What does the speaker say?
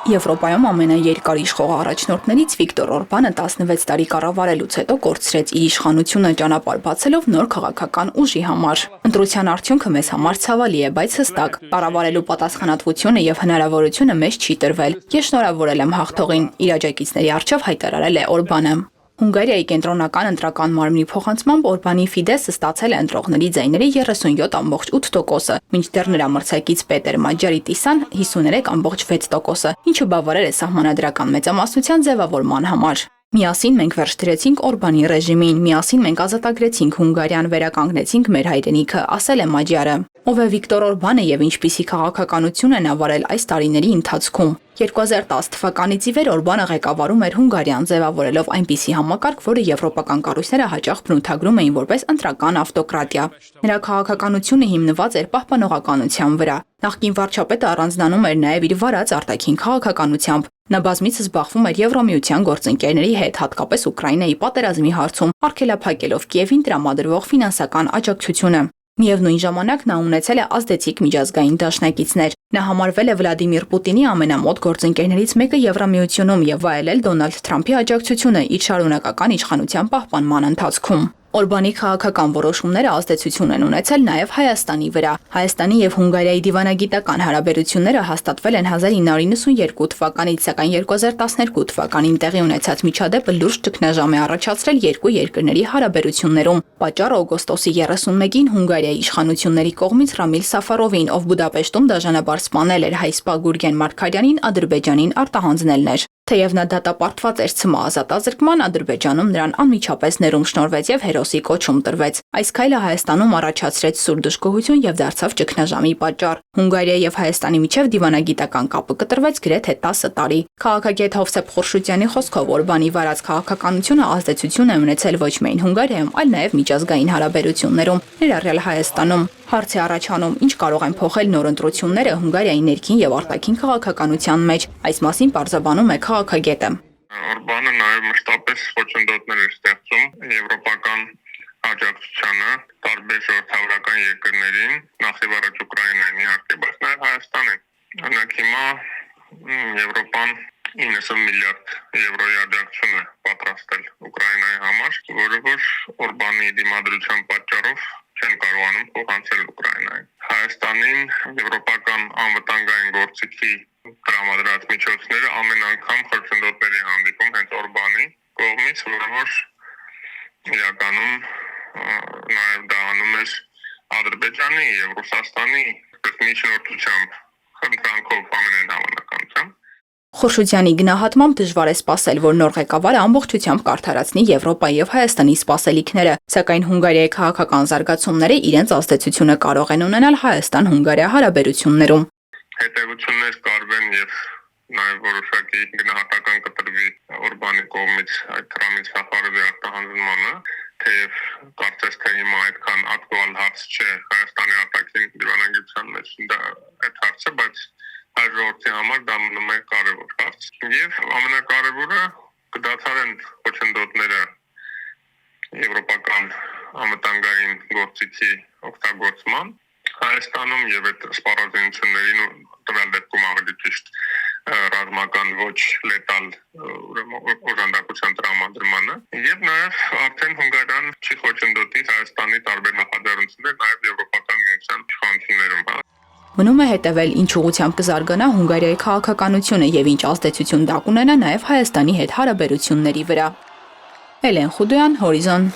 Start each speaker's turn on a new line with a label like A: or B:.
A: Եվրոպայում ամենաերկար իշխող առաջնորդներից Վիկտոր Օրբանը 16 տարի կառավարելուց հետո կորցրեց իր իշխանությունը ճանապարհ բացելով նոր քաղաքական ուժի համար։ Ընտրության արդյունքը մեզ համար ցավալի է, բայց հստակ։ Կառավարելու պատասխանատվությունը եւ հնարավորությունը մեզ չի տրվել։ Ես շնորհավորել եմ հաղթողին, իր աջակիցների առջև հայտարարել է Օրբանը։ Հունգարիայի կենտրոնական ընտրական մարմնի փոխանցմամբ Օրբանի Ֆիդեսը ստացել է ընտրողների ձայների 37.8%, մինչդեռ նրա մրցակից Պետեր Մաջարիտիսան 53.6%, ինչը բավարար է սահմանադրական մեծամասնության ձևավորման համար։ Միասին մենք վերջ դրեցինք Օրբանի ռեժիմին, միասին մենք ազատագրեցինք Հունգարիան, վերականգնեցինք մեր հայրենիքը, ասել է Մաջարը։ Ով է Վիկտոր Օրբանը եւ ինչպիսի քաղաքականություն են ավարել այս տարիների ընթացքում։ 2010 թվականից ի վեր Օրբանը ղեկավարում էր Հունգարիան, ձևավորելով այնպիսի համակարգ, որը եվրոպական կառույցները հաճախ բնութագրում էին որպես ընտրական ավտոկրատիա։ Նրա քաղաքականությունը հիմնված էր պահպանողականության վրա։ Նախկին վարչապետը առանձնանում էր նաև իր վարած արտաքին քաղաքականությամբ։ Նա բազմիցս զբաղվում էր Եվրոմիության գործընկերների հետ, հատկապես Ուկրաինայի պատերազմի հարցում, արգելափակելով Կիևին տրամադրվող ֆինանսական աջակցությունը։ Միևնույն ժամանակ նա ունեցել է ազդեցիկ միջազգային դաշնակիցներ։ Նա համարվել է Վլադիմիր Պուտինի ամենամոտ գործընկերներից մեկը Եվրամիությունում եւ վայելել Դոնալդ Թրամփի աջակցությունը իր շարունակական իշխանության պահպանման ընթացքում։ Օրբանի քաղաքական որոշումները ազդեցություն են ունեցել նաև Հայաստանի վրա։ Հայաստանի եւ Հունգարիայի դիվանագիտական հարաբերությունները հաստատվել են 1992 թվականից, սակայն 2012 թվականին տեղի ունեցած միջադեպը լուրջ ճգնաժամ է առաջացրել երկու երկրների հարաբերություններում։ Պատճառը օգոստոսի 31-ին Հունգարիայի իշխանությունների կողմից Ռամիլ Սաֆարովին, ով Բուդապեշտում դաժանաբար սպանել էր հայ սպա Գուրգեն Մարգարյանին, Ադրբեջանին արտահանձնելն էր։ Թեև նա դատապարտված էր ՑՄԱ ազատազրկման, Ադրբեջանում նրան անմիջապես ներում շնորհվեց եւ հերոսի կոչում տրվեց։ Այս քայլը Հայաստանում առաջացրեց սուր դժգոհություն եւ դարձավ ճգնաժամի պատճառ։ Հունգարիայի եւ Հայաստանի միջև դիվանագիտական կապը կտրվեց գրեթե 10 տարի։ Քաղաքագետ Հովսեփ Խորշուդյանի խոսքով Օրբանի վարած քաղաքականությունը ազդեցություն է ունեցել ոչ միայն Հունգարիայում, այլ նաեւ միջազգային հարաբերություններում, ներառյալ Հայաստանում։ Հարց է առաջանում, ինչ կարող են փոխել նոր ընտրությունները Հունգարիայի ներքին եւ արտաքին քաղաքականության մեջ։ Այս մասին պարզաբանում է քաղաքագետը։
B: Օրբանը նաև մշտապես խոչընդոտներ էր ստեղծում եվրոպական աջակցությանը տարբեր ժողովրդավարական երկրներին, նախ եւ առաջ Ուկրաինային իհարկե, բայց նաև Հայաստանին։ Օրինակ հիմա Եվրոպան 90 միլիարդ եվրոյի աջակցություն է պատրաստել Ուկրաինայի համար, որը որ Օրբանի դիմադրության պատճառով չեն կարողանում փոխանցել Ուկրաինային։ Հայաստանին եվրոպական անվտանգային գործիքի տրամադրած միջոցները ամեն անգամ խոչընդոտների հանդիպում հենց Օրբանի կողմից, որը որ իրականում նաև դա անում էր Ադրբեջանի եւ Ռուսաստանի միջնորդությամբ, խնդրանքով ամենայն հավանականությամբ։
A: Խորշուդյանի գնահատմամբ դժվար է սպասել, որ նոր ղեկավարը ամբողջությամբ կարդարացնի Եվրոպայի եւ Հայաստանի սպասելիքները, սակայն Հունգարիայի քաղաքական զարգացումները իրենց ազդեցությունը կարող են ունենալ Հայաստան-Հունգարիա հարաբերություններում։
B: Հետևություններ կարվեն եւ նաև որոշակի գնահատական կտրվի Օրբանի կողմից այդ Ռամիլ Սաֆարովի արտահանձնմանը, թեև կարծես թե հիմա այդքան ակտուալ հարց չէ Հայաստանի արտաքին դիվանագիտության մեջ դա այդ հարցը, բայց հայ ժողովրդի համար դա մնում է կարևոր հարց։ Եվ ամենակարևորը կդադարեն խոչընդոտները եվրոպական անվտանգային գործիքի օգտագործման Հայաստանում եւ այդ սպառազինություններին ու տվյալ դեպքում ավելի ճիշտ ռազմական ոչ լետալ օժանդակության տրամադրմանը եւ նաեւ արդեն Հունգարիան չի խոչընդոտի Հայաստանի տարբեր նախաձեռնություններ նաեւ եվրոպական միության իշխանություններում։
A: Մնում է հետևել ինչ ուղղությամբ կզարգանա Հունգարիայի քաղաքականությունը եւ ինչ ազդեցություն դա կունենա նաեւ Հայաստանի հետ հարաբերությունների վրա։ Էլեն Խուդոյան, Հորիզոն։